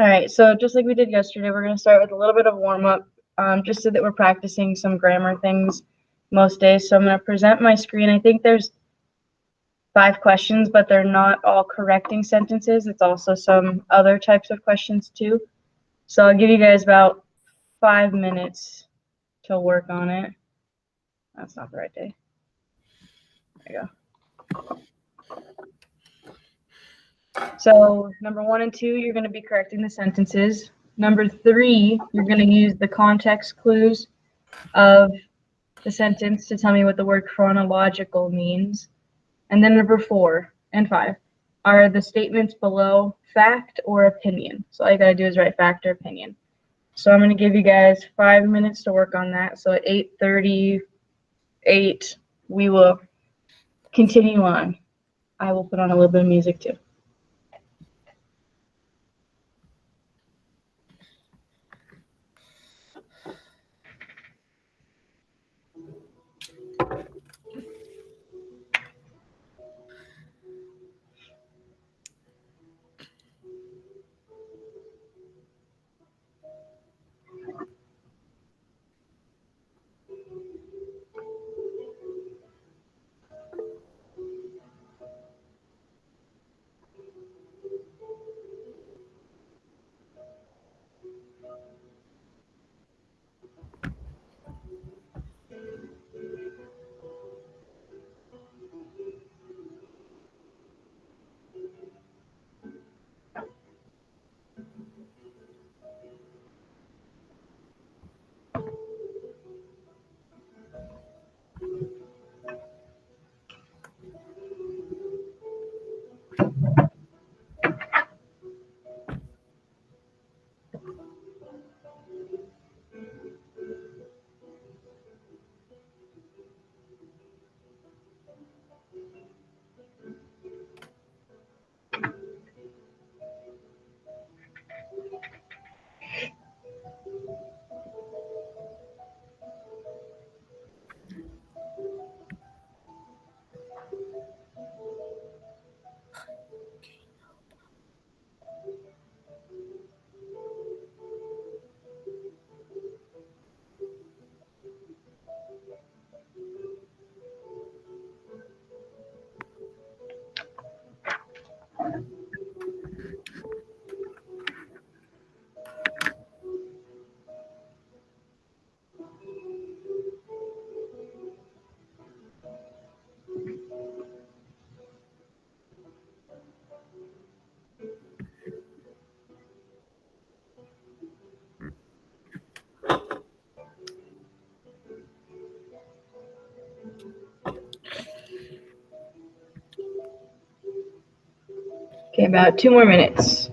All right, so just like we did yesterday, we're going to start with a little bit of warm-up, just so that we're practicing some grammar things most days. So I'm going to present my screen. I think there's 5 questions, but they're not all correcting sentences. It's also some other types of questions too. So I'll give you guys about 5 minutes to work on it. That's not the right day. There you go. So number 1 and 2, you're going to be correcting the sentences. Number 3, you're going to use the context clues of the sentence to tell me what the word chronological means. And then number 4 and 5 are the statements below fact or opinion. So all you got to do is write fact or opinion. So I'm going to give you guys 5 minutes to work on that. So at 8:38, we will continue on. I will put on a little bit of music too. Okay, about 2 more minutes.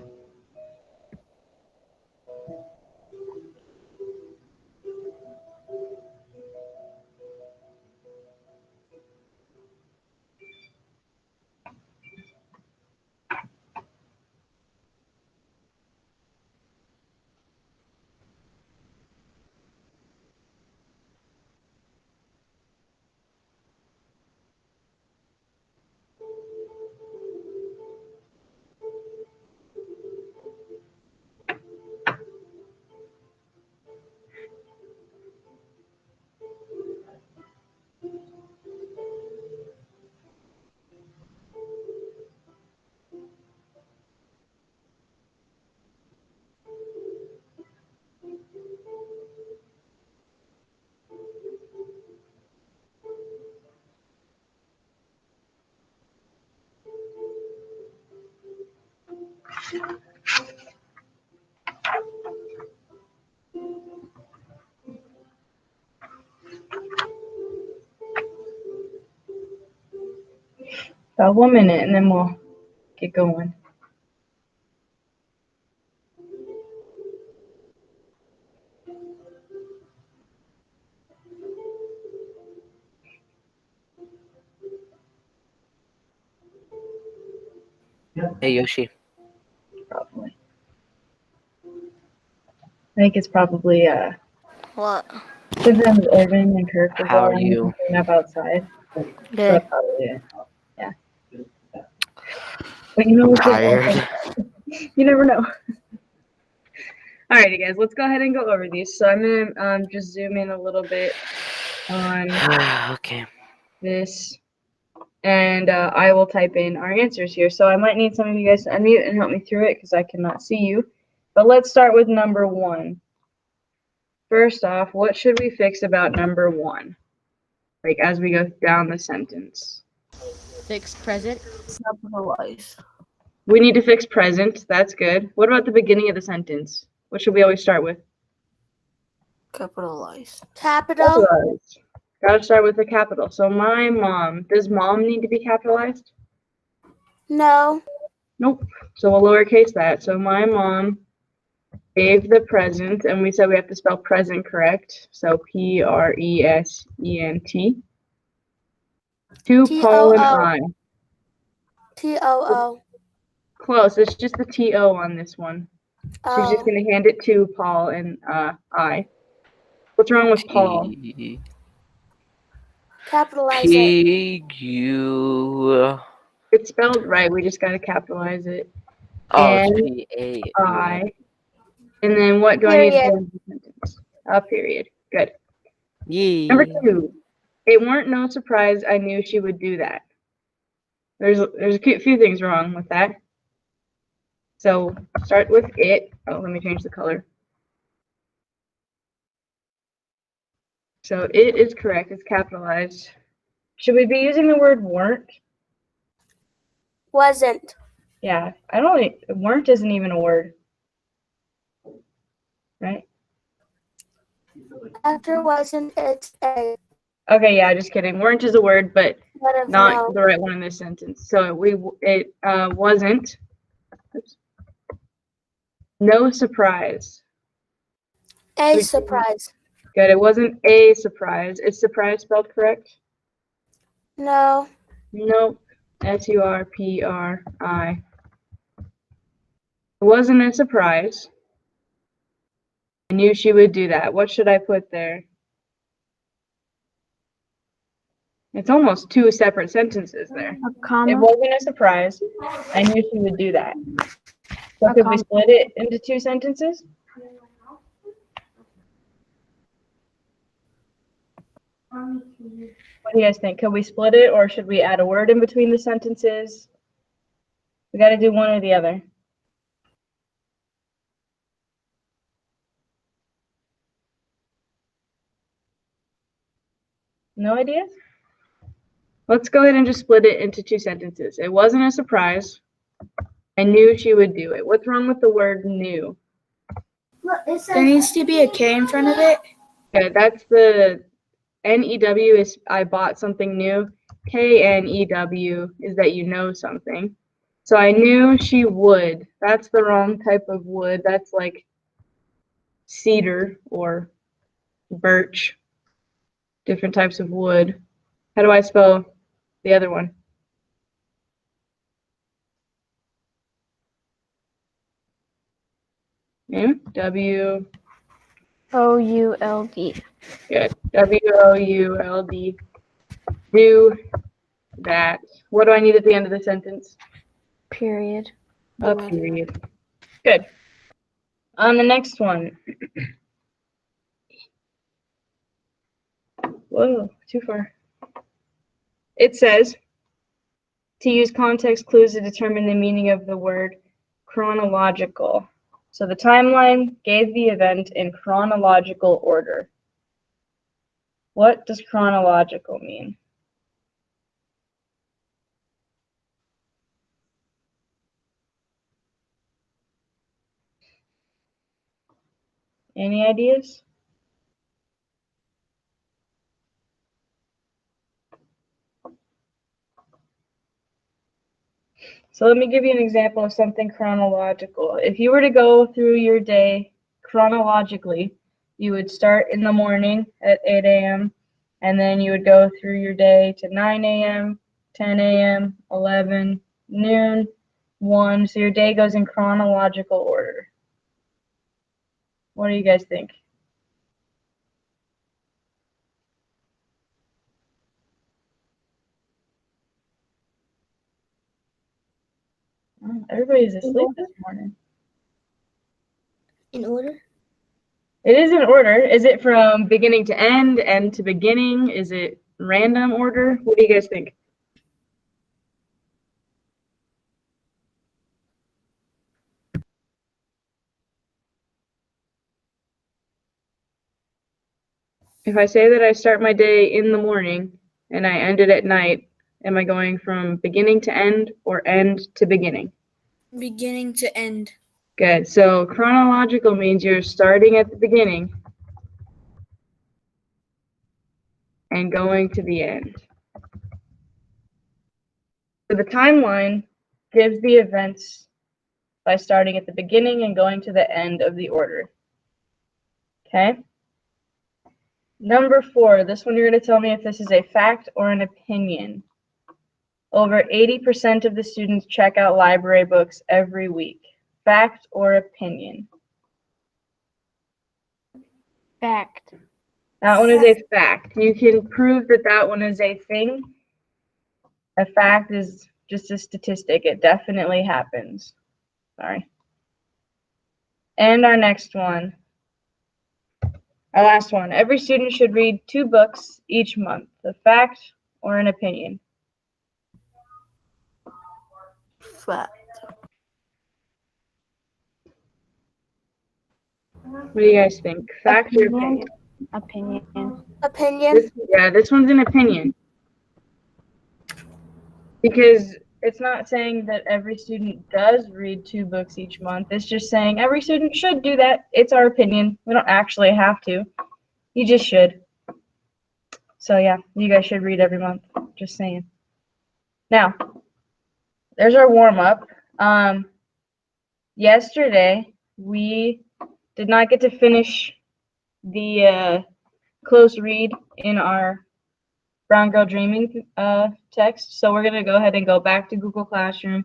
About 1 minute, and then we'll get going. Hey, Yoshi. Probably. I think it's probably What? sometimes Irvin and Kirk will How go are on you? and clean up outside. So Good. that's probably it. Yeah. But you know I'm what's tired. You never know. Alrighty, guys, let's go ahead and go over these. So I'm gonna just zoom in a little bit on Okay. this, and I will type in our answers here. So I might need some of you guys to unmute and help me through it because I cannot see you. But let's start with number 1. First off, what should we fix about number 1? Like as we go down the sentence. Fix present. Capitalize. We need to fix present. That's good. What about the beginning of the sentence? What should we always start with? Capitalize. Capital. Capitalized. Gotta start with the capital. So my mom. Does mom need to be capitalized? No. Nope. So we'll lowercase that. So my mom gave the present, and we said we have to spell present correct. So present. To Paul and I. T-O-O. Close. It's just the T-O on this one. She's just Oh. gonna hand it to Paul and I. What's wrong with Paul? Capitalize it. P-U. It's spelled right. We just gotta capitalize it. Oh, And it's P-A. I. And then what do I need to Period. do in the sentence? A period. Good. Yeah. Number 2. It weren't no surprise I knew she would do that. There's a few things wrong with that. So start with it. Oh, let me change the color. So it is correct. It's capitalized. Should we be using the word weren't? Wasn't. Yeah. I don't. Weren't isn't even a word. Right? After wasn't, it's a. Okay, yeah, just kidding. Weren't is a word, but What if not no? the right one in this sentence. So it wasn't. Oops. No surprise. A surprise. Good. It wasn't a surprise. Is surprise spelled correct? No. Nope. S-U-R-P-R-I. It wasn't a surprise. I knew she would do that. What should I put there? It's almost 2 separate sentences there. A comma. It wasn't a surprise. I knew she would do that. So A could we comma. split it into 2 sentences? What do you guys think? Could we split it, or should we add a word in between the sentences? We got to do one or the other. No ideas? Let's go ahead and just split it into 2 sentences. It wasn't a surprise. I knew she would do it. What's wrong with the word knew? There needs to be a K in front of it. Okay, that's the N-E-W is I bought something new. K-N-E-W is that you know something. So I knew she would. That's the wrong type of wood. That's like cedar or birch. Different types of wood. How do I spell the other one? W. O-U-L-D. Good. W-O-U-L-D. Do that. What do I need at the end of the sentence? Period. A period. Good. On the next one. Whoa, too far. It says to use context clues to determine the meaning of the word chronological. So the timeline gave the event in chronological order. What does chronological mean? Any ideas? So let me give you an example of something chronological. If you were to go through your day chronologically, you would start in the morning at 8 a.m. and then you would go through your day to 9 a.m., 10 a.m., 11, noon, 1. So your day goes in chronological order. What do you guys think? Oh, everybody's asleep this morning. In order? It is in order. Is it from beginning to end to beginning? Is it random order? What do you guys think? If I say that I start my day in the morning and I end it at night, am I going from beginning to end or end to beginning? Beginning to end. Good. So chronological means you're starting at the beginning and going to the end. So the timeline gives the events by starting at the beginning and going to the end of the order. Okay? Number 4, this one you're going to tell me if this is a fact or an opinion. Over 80% of the students check out library books every week. Fact or opinion? Fact. That one is a fact. You can prove that that one is a thing. A fact is just a statistic. It definitely happens. Sorry. And our next one. Our last one. Every student should read 2 books each month. A fact or an opinion? Fact. What do you guys think? Fact or opinion? Opinion. Opinion. This one's an opinion. Because it's not saying that every student does read 2 books each month. It's just saying every student should do that. It's our opinion. We don't actually have to. You just should. So yeah, you guys should read every month. Just saying. Now, there's our warm-up. Yesterday, we did not get to finish the close read in our Brown Girl Dreaming text. So we're going to go ahead and go back to Google Classroom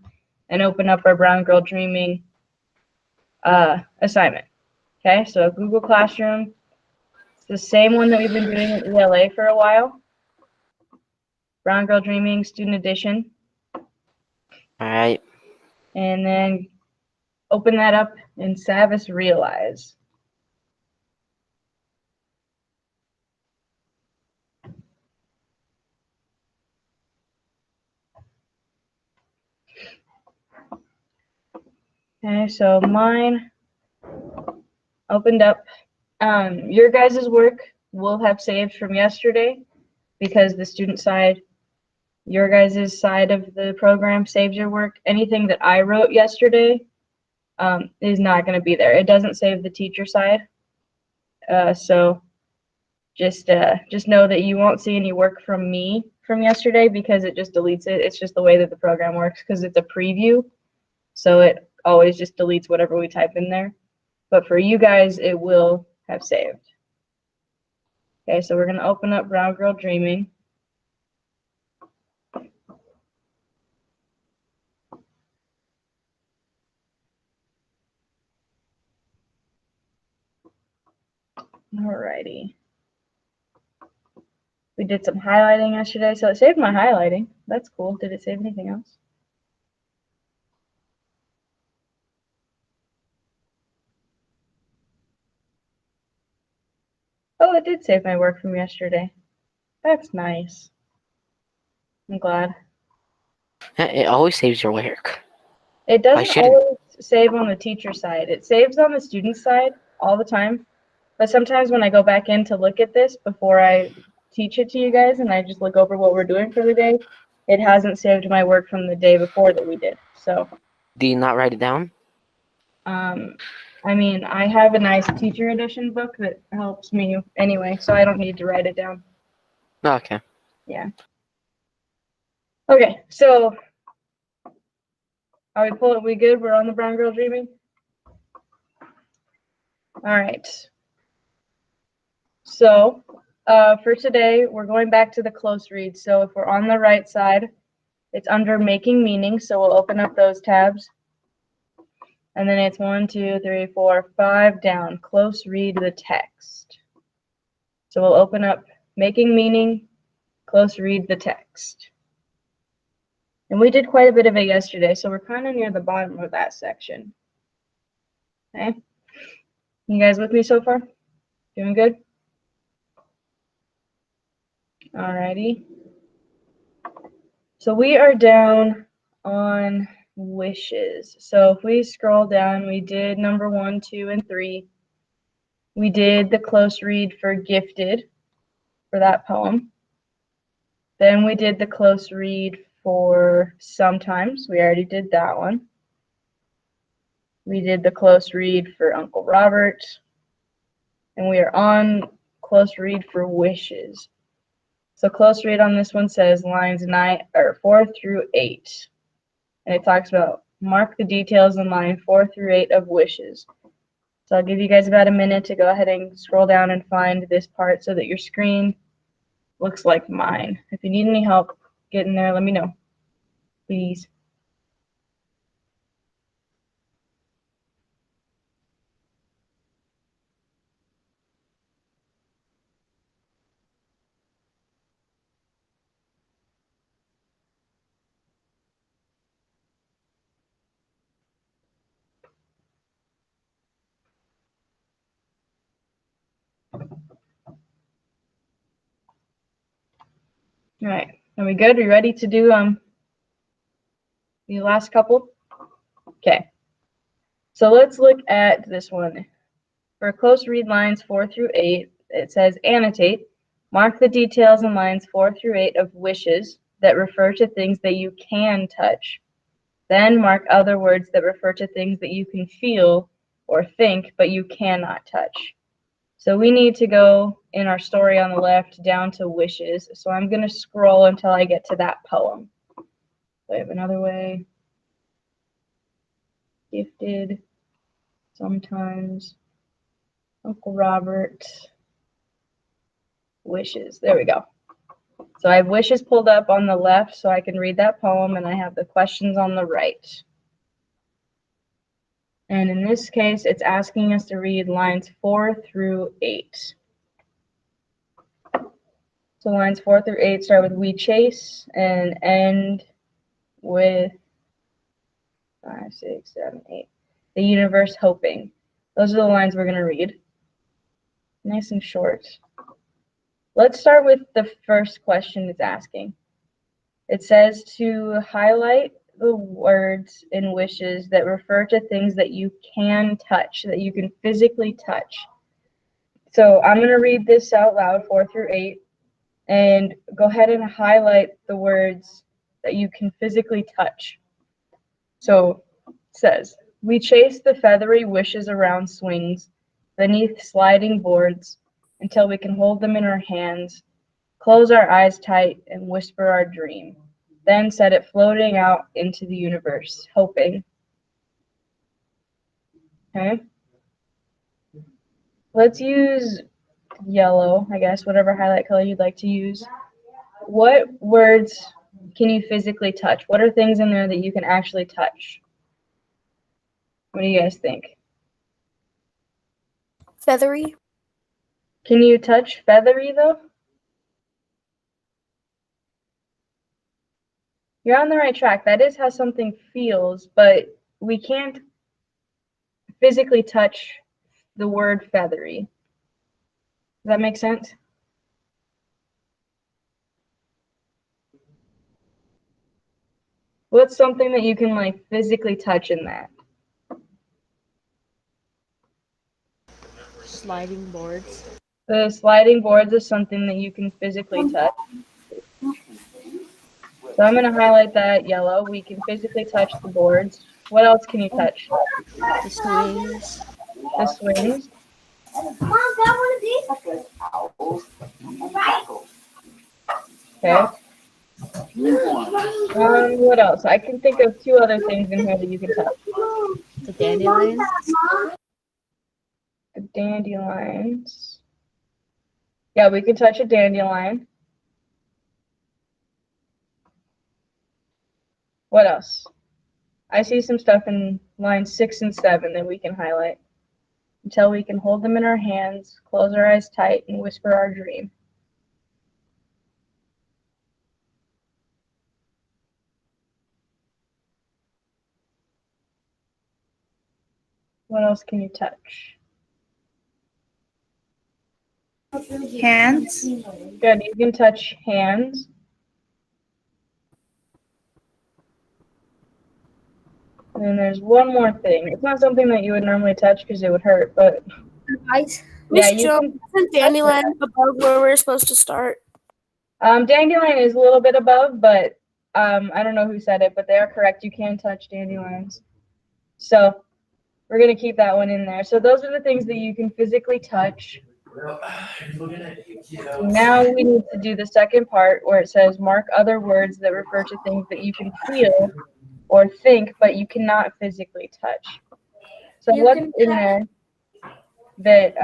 and open up our Brown Girl Dreaming assignment. Okay, so Google Classroom, it's the same one that we've been doing in ELA for a while. Brown Girl Dreaming Student Edition. All right. And then open that up in Savvis Realize. Okay, so mine opened up. Your guys' work will have saved from yesterday because the student side, your guys' side of the program saves your work. Anything that I wrote yesterday is not going to be there. It doesn't save the teacher side. So just know that you won't see any work from me from yesterday because it just deletes it. It's just the way that the program works because it's a preview. So it always just deletes whatever we type in there. But for you guys, it will have saved. Okay, so we're going to open up Brown Girl Dreaming. Alrighty. We did some highlighting yesterday, so it saved my highlighting. That's cool. Did it save anything else? Oh, it did save my work from yesterday. That's nice. I'm glad. It always saves your work. It doesn't shouldn't- always save on the teacher side. It saves on the student side all the time. But sometimes when I go back in to look at this before I teach it to you guys and I just look over what we're doing for the day, it hasn't saved my work from the day before that we did. So, Do you not write it down? I mean, I have a nice teacher edition book that helps me anyway, so I don't need to write it down. Okay. Yeah. Okay, so are we good? We're on the Brown Girl Dreaming? All right. So for today, we're going back to the close read. So if we're on the right side, it's under Making Meaning. So we'll open up those tabs. And then it's 1, 2, 3, 4, 5 down. Close read the text. So we'll open up Making Meaning, close read the text. And we did quite a bit of it yesterday, so we're kind of near the bottom of that section. Okay. You guys with me so far? Doing good? Alrighty. So we are down on wishes. So if we scroll down, we did number 1, 2, and 3. We did the close read for gifted for that poem. Then we did the close read for sometimes. We already did that one. We did the close read for Uncle Robert. And we are on close read for wishes. So close read on this one says lines 4 through 8. And it talks about mark the details in line 4 through 8 of wishes. So I'll give you guys about a minute to go ahead and scroll down and find this part so that your screen looks like mine. If you need any help getting there, let me know, please. All right, are we good? Are you ready to do the last couple? Okay. So let's look at this one. For close read lines 4 through 8, it says annotate. Mark the details in lines 4 through 8 of wishes that refer to things that you can touch. Then mark other words that refer to things that you can feel or think, but you cannot touch. So we need to go in our story on the left down to wishes. So I'm going to scroll until I get to that poem. So I have another way. Gifted. Sometimes. Uncle Robert. Wishes. There we go. So I have wishes pulled up on the left so I can read that poem, and I have the questions on the right. And in this case, it's asking us to read lines 4 through 8. So lines 4 through 8 start with we chase and end with 5, 6, 7, 8. The universe hoping. Those are the lines we're going to read. Nice and short. Let's start with the first question it's asking. It says to highlight the words in wishes that refer to things that you can touch, that you can physically touch. So I'm going to read this out loud, 4 through 8, and go ahead and highlight the words that you can physically touch. So it says, we chase the feathery wishes around swings, beneath sliding boards, until we can hold them in our hands, close our eyes tight, and whisper our dream. Then set it floating out into the universe, hoping. Okay. Let's use yellow, I guess, whatever highlight color you'd like to use. What words can you physically touch? What are things in there that you can actually touch? What do you guys think? Feathery. Can you touch feathery though? You're on the right track. That is how something feels, but we can't physically touch the word feathery. Does that make sense? What's something that you can like physically touch in that? Sliding boards. The sliding boards is something that you can physically touch. So I'm going to highlight that yellow. We can physically touch the boards. What else can you touch? The swings. The swings. Okay. What else? I can think of 2 other things in here that you can touch. The dandelions. The dandelions. Yeah, we can touch a dandelion. What else? I see some stuff in lines 6 and 7 that we can highlight. Until we can hold them in our hands, close our eyes tight, and whisper our dream. What else can you touch? Hands. Good. You can touch hands. And then there's one more thing. It's not something that you would normally touch because it would hurt, but Ice. yeah, Miss you Jo, can. isn't Dandelion above where we're supposed to start? Dandelion is a little bit above, but I don't know who said it, but they are correct. You can touch dandelions. So we're gonna keep that one in there. So those are the things that you can physically touch. Now we need to do the second part where it says mark other words that refer to things that you can feel or think, but you cannot physically touch. So what's in there that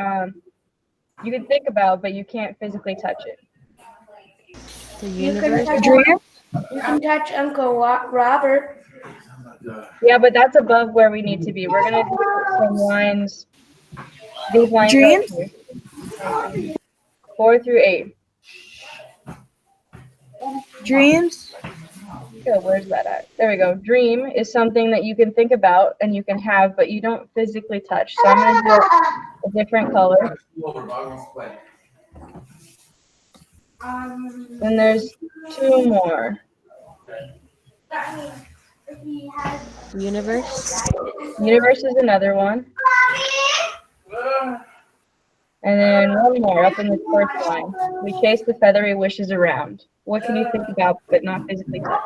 you can think about, but you can't physically touch it? The You universe. can touch Uncle Robert. Yeah, but that's above where we need to be. We're gonna do some lines. These lines Dreams? right here. 4 through 8. Dreams. Good, where's that at? There we go. Dream is something that you can think about and you can have, but you don't physically touch. So I'm gonna do a different color. Then there's 2 more. Universe. Universe is another one. And then one more up in the fourth line. We chase the feathery wishes around. What can you think about but not physically touch?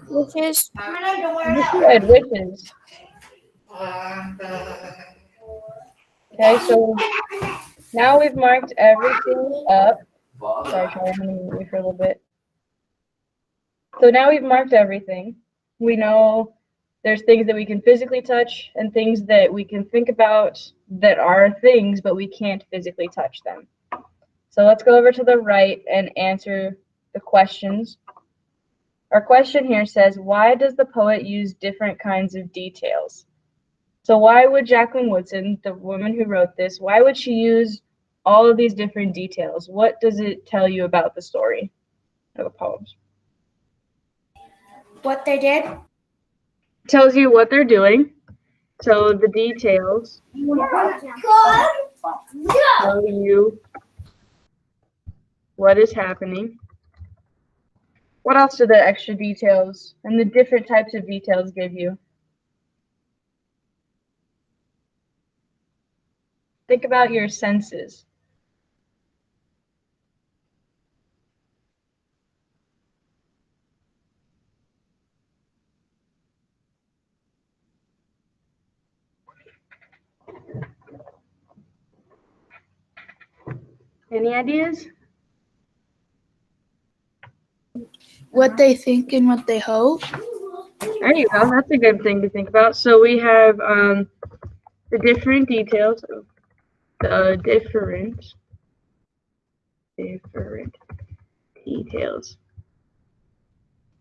Wishes. Good, wishes. Okay, so now we've marked everything up. Sorry, Charlie, I'm gonna mute you for a little bit. So now we've marked everything. We know there's things that we can physically touch and things that we can think about that are things, but we can't physically touch them. So let's go over to the right and answer the questions. Our question here says, why does the poet use different kinds of details? So why would Jacqueline Woodson, the woman who wrote this, why would she use all of these different details? What does it tell you about the story of the poems? What they did? Tells you what they're doing. So the details tell you what is happening. What else do the extra details and the different types of details give you? Think about your senses. Any ideas? What they think and what they hope. There you go. That's a good thing to think about. So we have the different details. The different details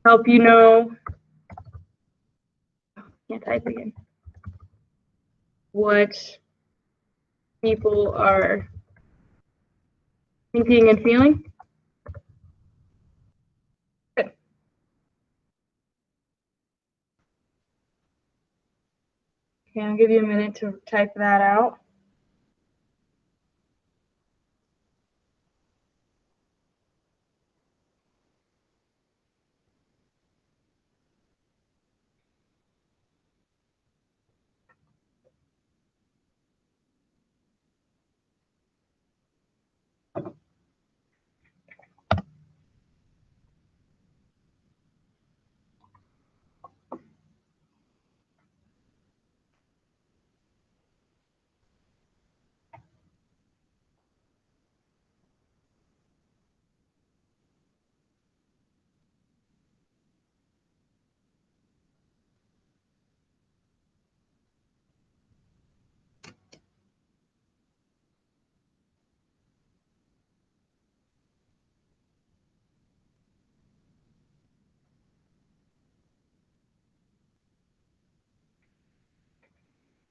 help you know. Can't type again. What people are thinking and feeling. Good. Okay, I'll give you a minute to type that out.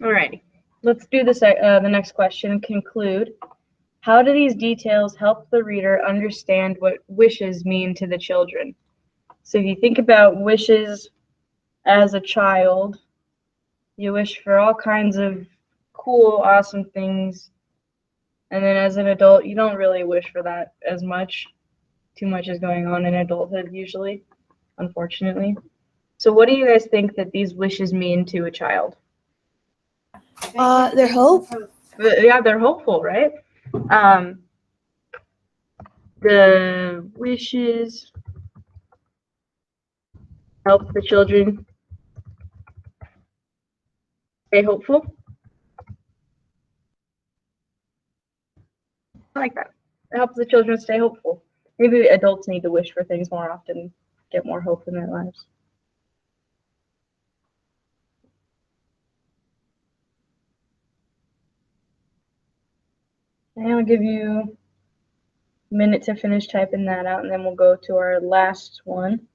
Alrighty, let's do this. The next question. Conclude. How do these details help the reader understand what wishes mean to the children? So if you think about wishes as a child, You wish for all kinds of cool, awesome things. And then as an adult, you don't really wish for that as much. Too much is going on in adulthood usually, unfortunately. So what do you guys think that these wishes mean to a child? Their hope. Yeah, they're hopeful, right? The wishes help the children stay hopeful. I like that. It helps the children stay hopeful. Maybe adults need to wish for things more often, get more hope in their lives. And I'll give you a minute to finish typing that out, and then we'll go to our last one.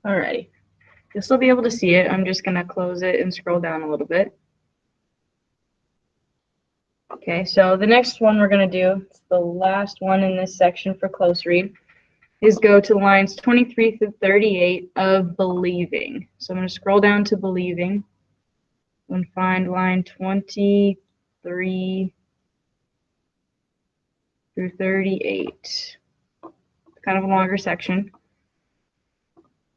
Alrighty. You'll still be able to see it. I'm just going to close it and scroll down a little bit. Okay, so the next one we're going to do, it's the last one in this section for close read, is go to lines 23 through 38 of Believing. So I'm going to scroll down to Believing and find line 23 through 38. It's kind of a longer section.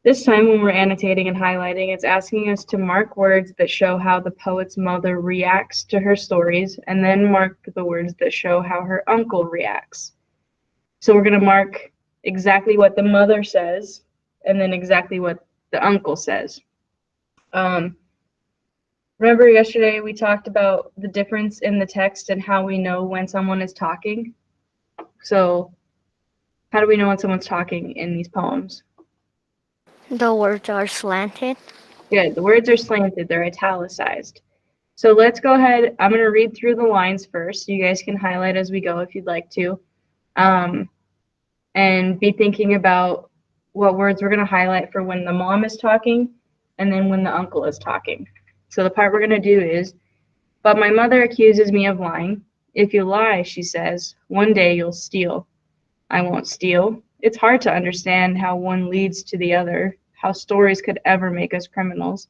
This time when we're annotating and highlighting, it's asking us to mark words that show how the poet's mother reacts to her stories, and then mark the words that show how her uncle reacts. So we're going to mark exactly what the mother says, and then exactly what the uncle says. Remember yesterday we talked about the difference in the text and how we know when someone is talking? So how do we know when someone's talking in these poems? The words are slanted. Good. The words are slanted. They're italicized. So let's go ahead. I'm going to read through the lines first. You guys can highlight as we go if you'd like to. And be thinking about what words we're going to highlight for when the mom is talking and then when the uncle is talking. So the part we're going to do is, but my mother accuses me of lying. If you lie, she says, one day you'll steal. I won't steal. It's hard to understand how one leads to the other, how stories could ever make us criminals.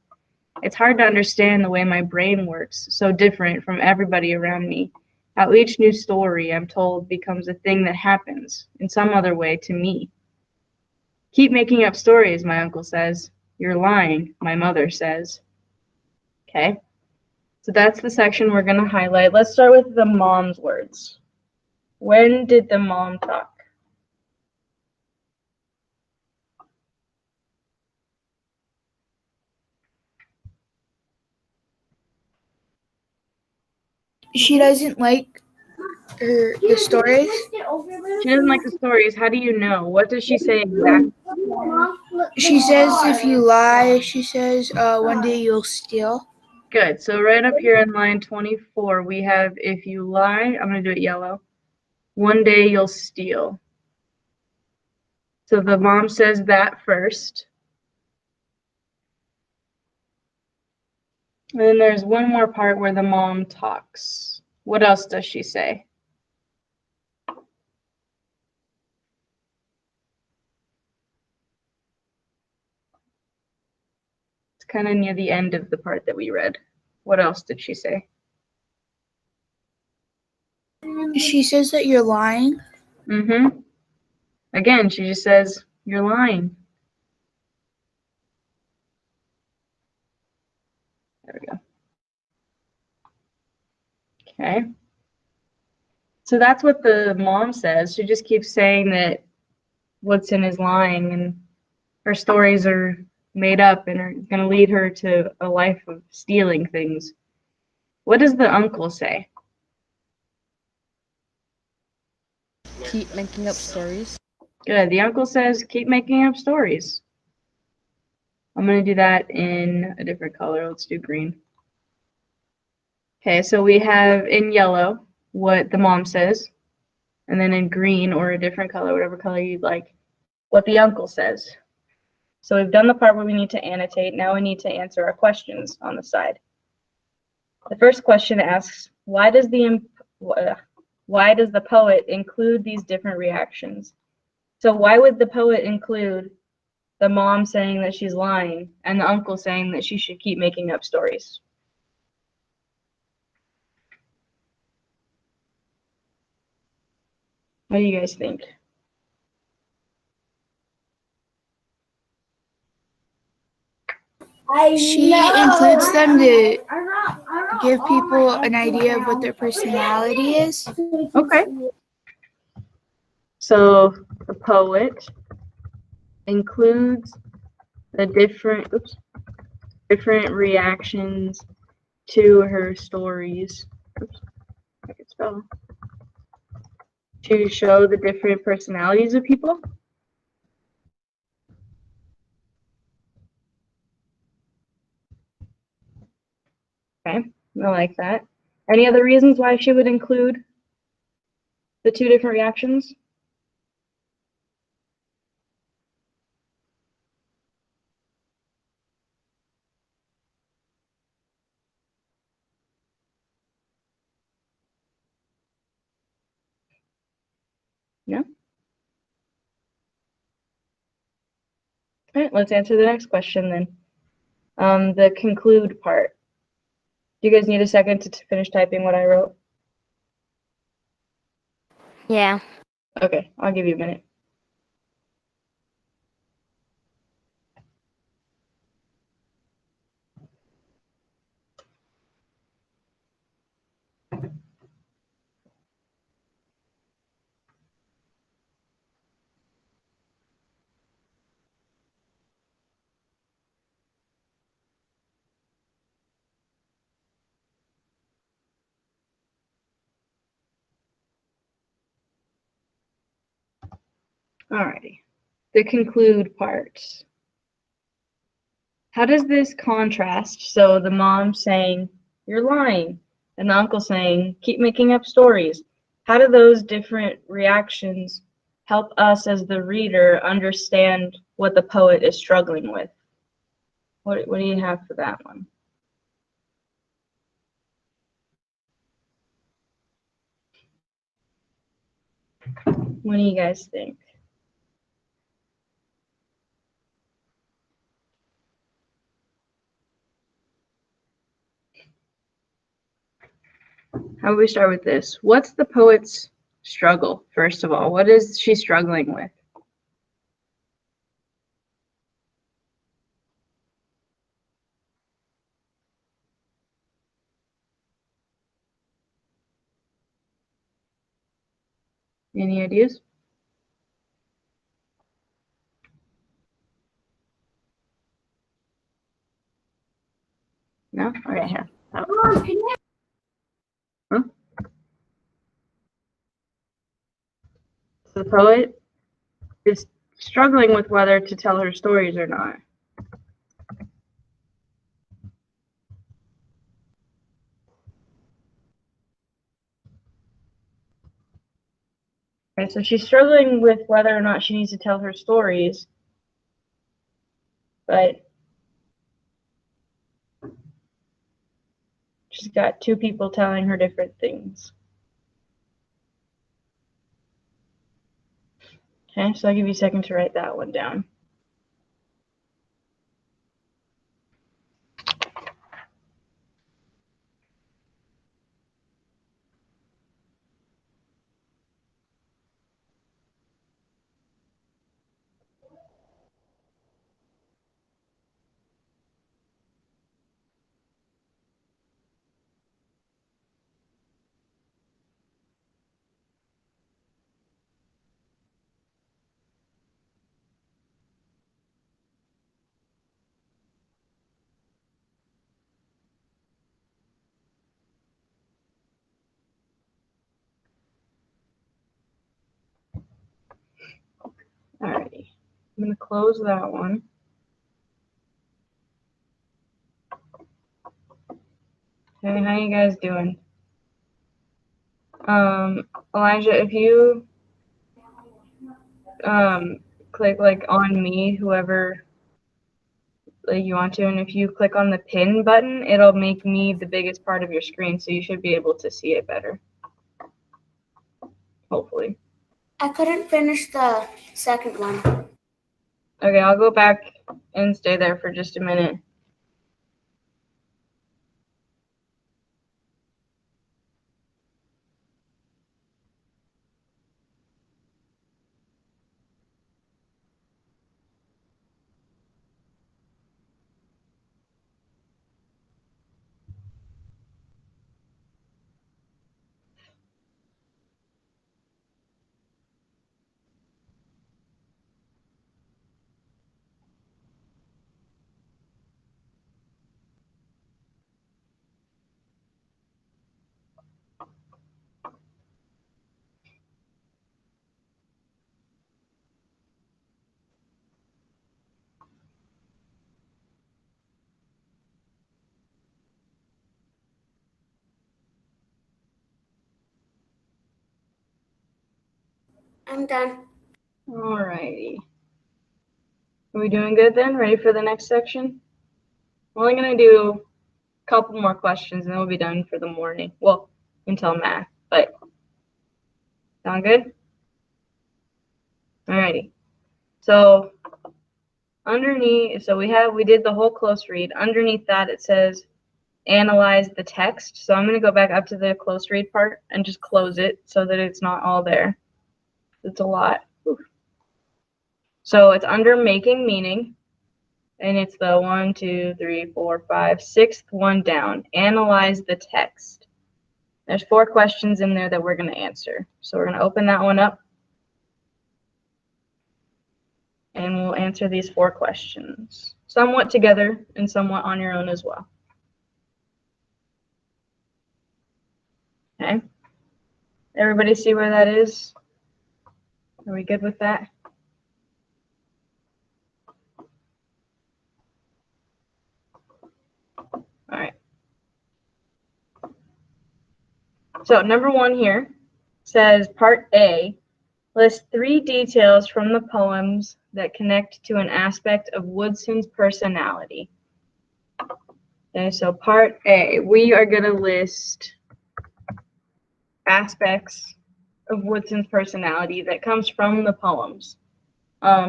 It's hard to understand the way my brain works, so different from everybody around me. How each new story I'm told becomes a thing that happens in some other way to me. Keep making up stories, my uncle says. You're lying, my mother says. Okay, so that's the section we're going to highlight. Let's start with the mom's words. When did the mom talk? She doesn't like the stories. She doesn't like the stories. How do you know? What does she say exactly? She says if you lie, she says one day you'll steal. Good. So right up here in line 24, we have if you lie, I'm going to do it yellow. One day you'll steal. So the mom says that first. And then there's one more part where the mom talks. What else does she say? It's kind of near the end of the part that we read. What else did she say? She says that you're lying. Mm-hmm. Again, she just says, you're lying. There we go. Okay. So that's what the mom says. She just keeps saying that Woodson is lying and her stories are made up and are going to lead her to a life of stealing things. What does the uncle say? keep making up stories. Good. The uncle says, keep making up stories. I'm going to do that in a different color. Let's do green. Okay, so we have in yellow what the mom says, and then in green or a different color, whatever color you'd like, what the uncle says. So we've done the part where we need to annotate. Now we need to answer our questions on the side. The first question asks, why does the poet include these different reactions? So why would the poet include the mom saying that she's lying and the uncle saying that she should keep making up stories? What do you guys think? She includes them to give people an idea of what their personality is. Okay. So the poet includes the different reactions to her stories. Oops, I could spell. To show the different personalities of people. Okay, I like that. Any other reasons why she would include the two different reactions? No? All right, let's answer the next question then. The conclude part. Do you guys need a second to finish typing what I wrote? Yeah. Okay, I'll give you a minute. Alrighty. The conclude part. How does this contrast? So the mom saying, you're lying, and the uncle saying, keep making up stories. How do those different reactions help us as the reader understand what the poet is struggling with? What do you have for that one? What do you guys think? How about we start with this? What's the poet's struggle, first of all? What is she struggling with? Any ideas? No? Okay, here. Oh. Huh? So the poet is struggling with whether to tell her stories or not. Okay, so she's struggling with whether or not she needs to tell her stories, but she's got two people telling her different things. Okay, so I'll give you a second to write that one down. I'm gonna close that one. Hey, how you guys doing? Elijah, if you click like on me, whoever like you want to, and if you click on the pin button, it'll make me the biggest part of your screen, so you should be able to see it better. Hopefully. I couldn't finish the second one. Okay, I'll go back and stay there for just a minute. I'm done. Alrighty. Are we doing good then? Ready for the next section? I'm only gonna do a couple more questions and then we'll be done for the morning. Well, until math, but sound good? Alrighty. So underneath, so we did the whole close read. Underneath that it says analyze the text. So I'm gonna go back up to the close read part and just close it so that it's not all there. It's a lot. Oof. So it's under making meaning, and it's the 1, 2, 3, 4, 5, 6th one down. Analyze the text. There's 4 questions in there that we're going to answer. So we're going to open that one up, and we'll answer these 4 questions, somewhat together and somewhat on your own as well. Okay. Everybody see where that is? Are we good with that? All right. So number 1 here says part A, list 3 details from the poems that connect to an aspect of Woodson's personality. Okay, so part A, we are going to list aspects of Woodson's personality that comes from the poems.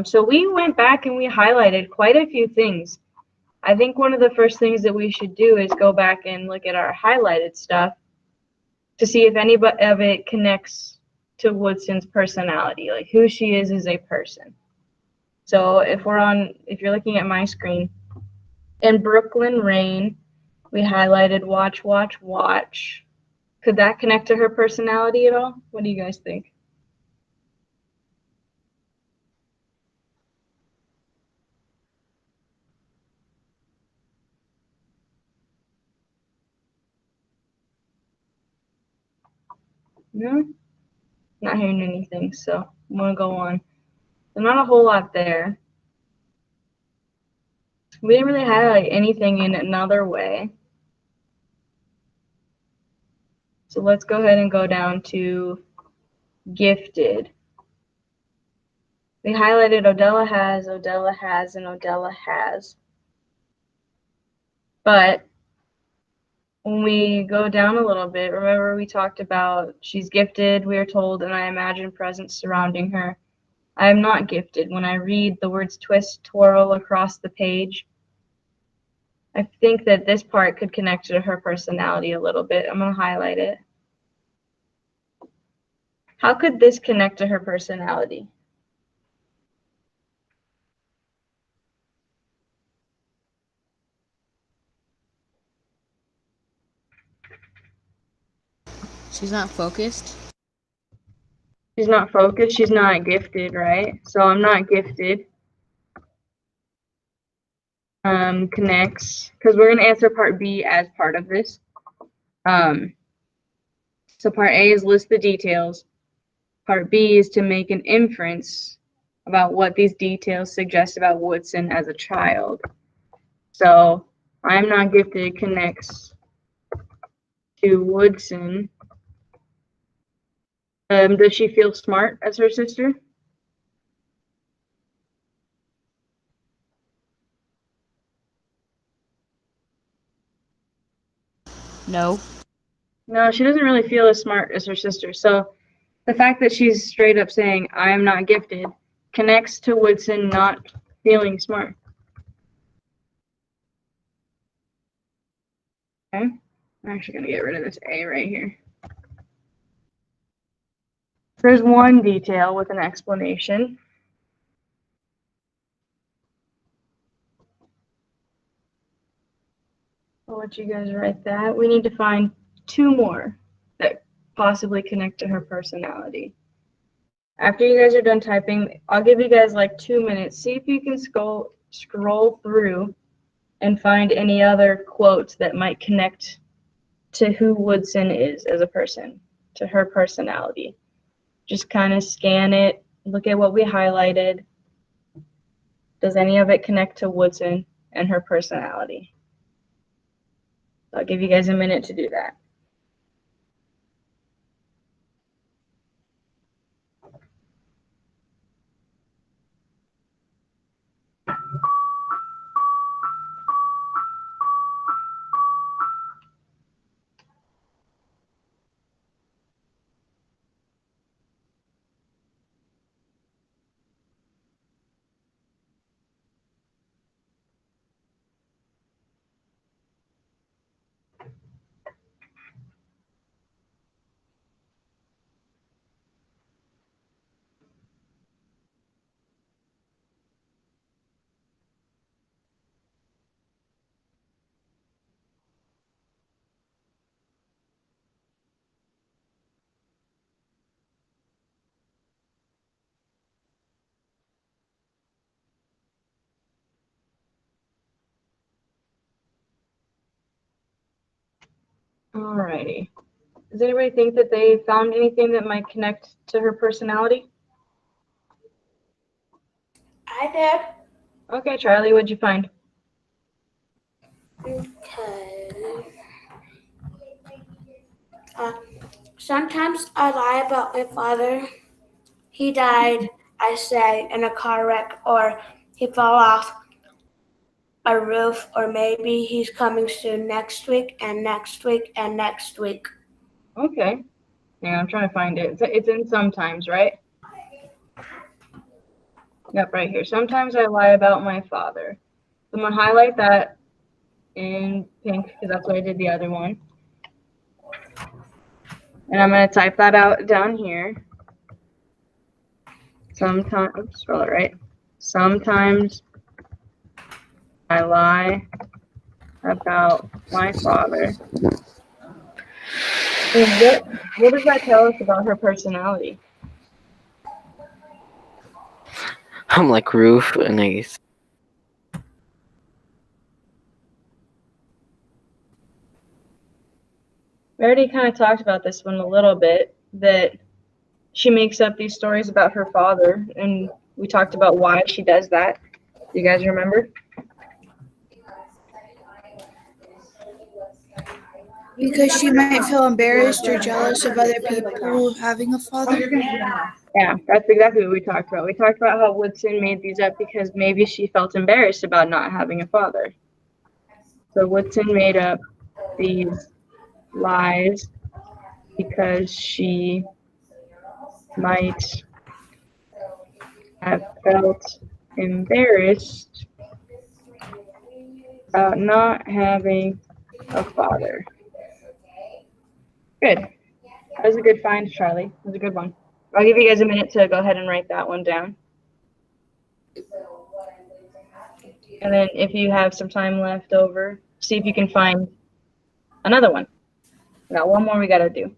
So we went back and we highlighted quite a few things. I think one of the first things that we should do is go back and look at our highlighted stuff to see if any of it connects to Woodson's personality, like who she is as a person. So if you're looking at my screen, in Brooklyn Rain, we highlighted watch, watch, watch. Could that connect to her personality at all? What do you guys think? No? Not hearing anything, so I'm going to go on. There's not a whole lot there. We didn't really highlight anything in another way. So let's go ahead and go down to gifted. We highlighted Odella has, and Odella has. But when we go down a little bit, remember we talked about she's gifted, we are told, and I imagine presence surrounding her. I am not gifted. When I read the words twist, twirl across the page, I think that this part could connect to her personality a little bit. I'm going to highlight it. How could this connect to her personality? She's not focused. She's not focused. She's not gifted, right? So I'm not gifted. Connects, because we're going to answer part B as part of this. So part A is list the details. Part B is to make an inference about what these details suggest about Woodson as a child. So, I'm not gifted connects to Woodson. Does she feel smart as her sister? No. No, she doesn't really feel as smart as her sister. So the fact that she's straight up saying, I am not gifted, connects to Woodson not feeling smart. Okay, I'm actually going to get rid of this A right here. There's one detail with an explanation. I'll let you guys write that. We need to find two more that possibly connect to her personality. After you guys are done typing, I'll give you guys like 2 minutes. See if you can scroll through and find any other quotes that might connect to who Woodson is as a person, to her personality. Just kind of scan it, look at what we highlighted. Does any of it connect to Woodson and her personality? I'll give you guys a minute to do that. Alrighty. Does anybody think that they found anything that might connect to her personality? I did. Okay, Charlie, what'd you find? Okay. Sometimes I lie about my father. He died, I say, in a car wreck, or he fell off a roof, or maybe he's coming soon next week, and next week, and next week. Okay. Yeah, I'm trying to find it. It's in sometimes, right? Yep, right here. Sometimes I lie about my father. So I'm going to highlight that in pink because that's what I did the other one. And I'm going to type that out down here. Sometimes, spell it right. Sometimes I lie about my father. And what does that tell us about her personality? I'm like Roof, and I guess. We already kind of talked about this one a little bit, that she makes up these stories about her father, and we talked about why she does that. Do you guys remember? Because she might feel embarrassed or jealous of other people having a father. Yeah, that's exactly what we talked about. We talked about how Woodson made these up because maybe she felt embarrassed about not having a father. So Woodson made up these lies because she might have felt embarrassed about not having a father. Good. That was a good find, Charlie. That was a good one. I'll give you guys a minute to go ahead and write that one down. And then if you have some time left over, see if you can find another one. We got one more we got to do.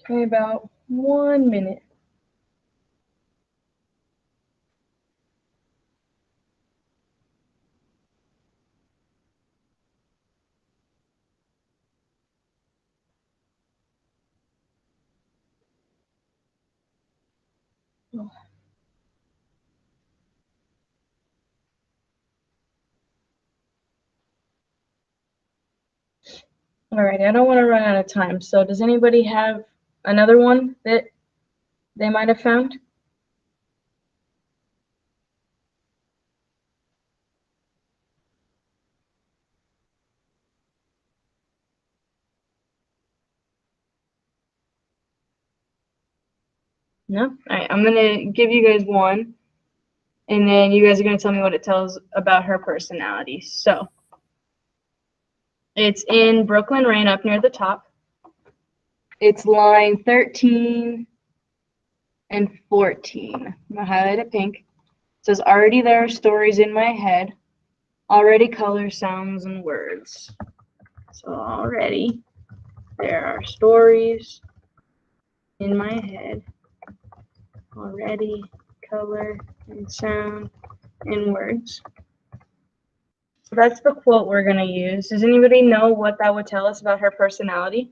Okay, about 1 minute. Alrighty, I don't want to run out of time. So does anybody have another one that they might have found? No? Alright, I'm gonna give you guys one, and then you guys are gonna tell me what it tells about her personality. So it's in Brooklyn Rain up near the top. It's line 13 and 14. I'm gonna highlight it pink. It says already there are stories in my head. Already color, sounds, and words. So already there are stories in my head. Already color and sound and words. So that's the quote we're going to use. Does anybody know what that would tell us about her personality?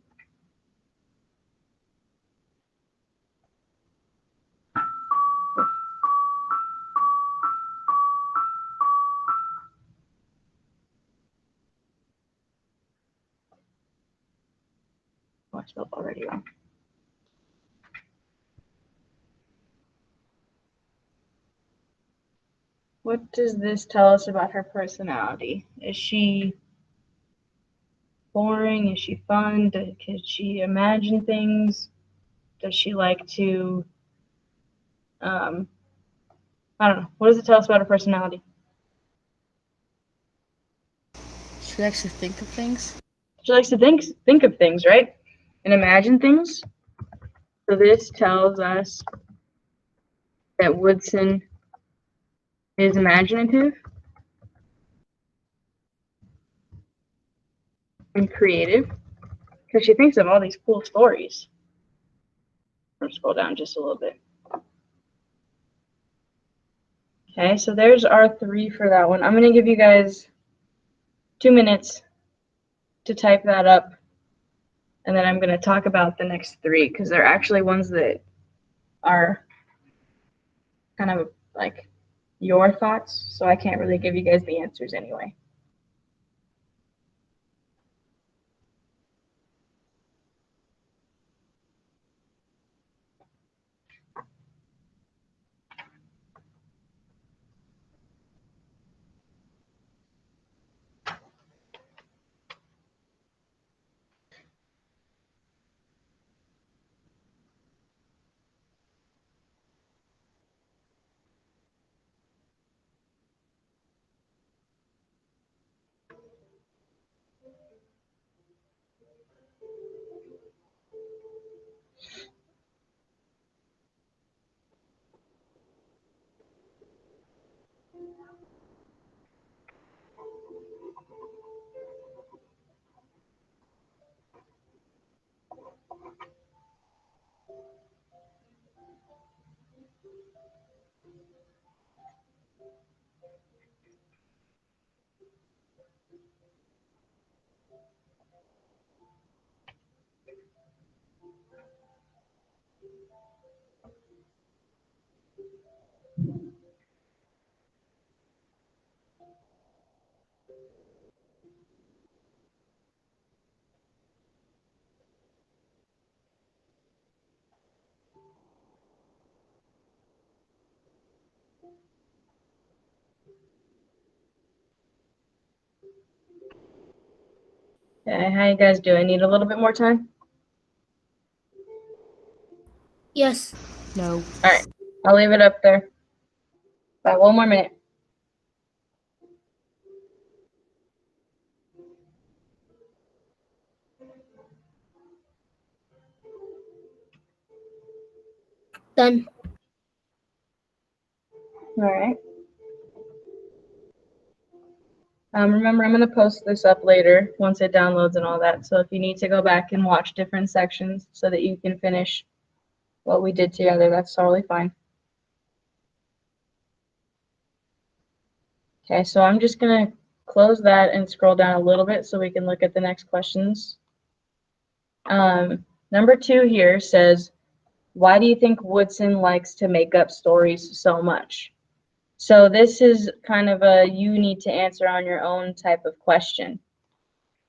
Oh, I spelled already wrong. What does this tell us about her personality? Is she boring? Is she fun? Can she imagine things? Does she like to, I don't know. What does it tell us about her personality? She likes to think of things. She likes to think of things, right? And imagine things. So this tells us that Woodson is imaginative and creative because she thinks of all these cool stories. I'm gonna scroll down just a little bit. Okay, so there's our 3 for that one. I'm gonna give you guys 2 minutes to type that up, and then I'm gonna talk about the next 3 because they're actually ones that are kind of like your thoughts, so I can't really give you guys the answers anyway. Okay, how you guys doing? Need a little bit more time? Yes. No. All right, I'll leave it up there. About 1 more minute. Done. All right. Remember, I'm going to post this up later once it downloads and all that. So if you need to go back and watch different sections so that you can finish what we did together, that's totally fine. Okay, so I'm just going to close that and scroll down a little bit so we can look at the next questions. Number 2 here says, why do you think Woodson likes to make up stories so much? So this is kind of a you need to answer on your own type of question.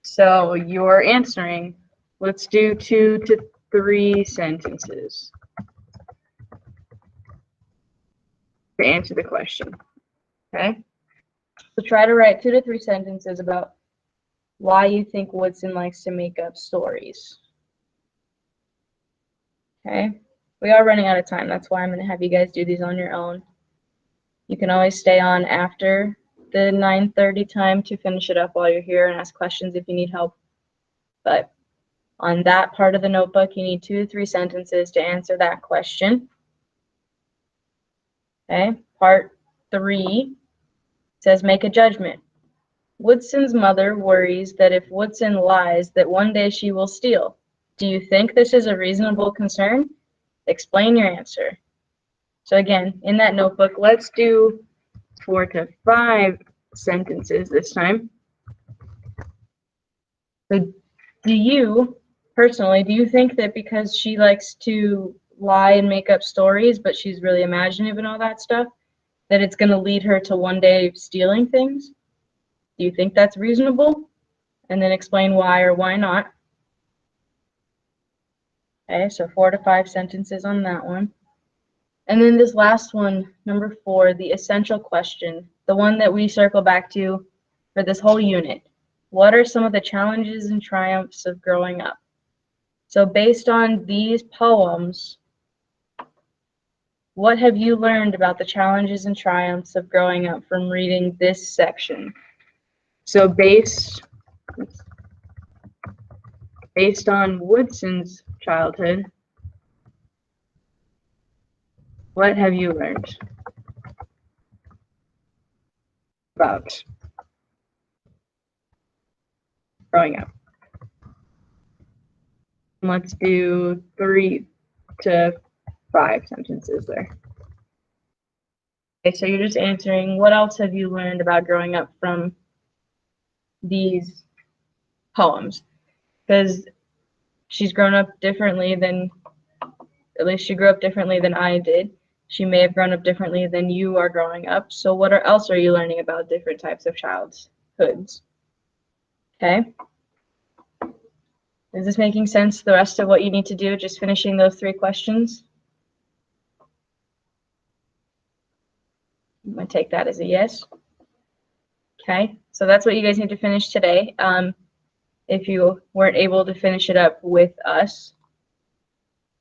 So you're answering, let's do 2 to 3 sentences to answer the question, okay? So try to write 2 to 3 sentences about why you think Woodson likes to make up stories. Okay, we are running out of time. That's why I'm going to have you guys do these on your own. You can always stay on after the 9:30 time to finish it up while you're here and ask questions if you need help. But on that part of the notebook, you need 2 to 3 sentences to answer that question. Okay, part 3 says make a judgment. Woodson's mother worries that if Woodson lies, that one day she will steal. Do you think this is a reasonable concern? Explain your answer. So again, in that notebook, let's do 4 to 5 sentences this time. So do you, personally, do you think that because she likes to lie and make up stories, but she's really imaginative and all that stuff, that it's going to lead her to one day stealing things? Do you think that's reasonable? And then explain why or why not. Okay, so 4 to 5 sentences on that one. And then this last one, number 4, the essential question, the one that we circle back to for this whole unit. What are some of the challenges and triumphs of growing up? So based on these poems, what have you learned about the challenges and triumphs of growing up from reading this section? So based on Woodson's childhood, what have you learned about growing up? Let's do 3 to 5 sentences there. Okay, so you're just answering, what else have you learned about growing up from these poems? Because she's grown up differently than, at least she grew up differently than I did. She may have grown up differently than you are growing up. So what else are you learning about different types of childhoods? Okay. Is this making sense, the rest of what you need to do, just finishing those 3 questions? I'm going to take that as a yes. Okay, so that's what you guys need to finish today. If you weren't able to finish it up with us,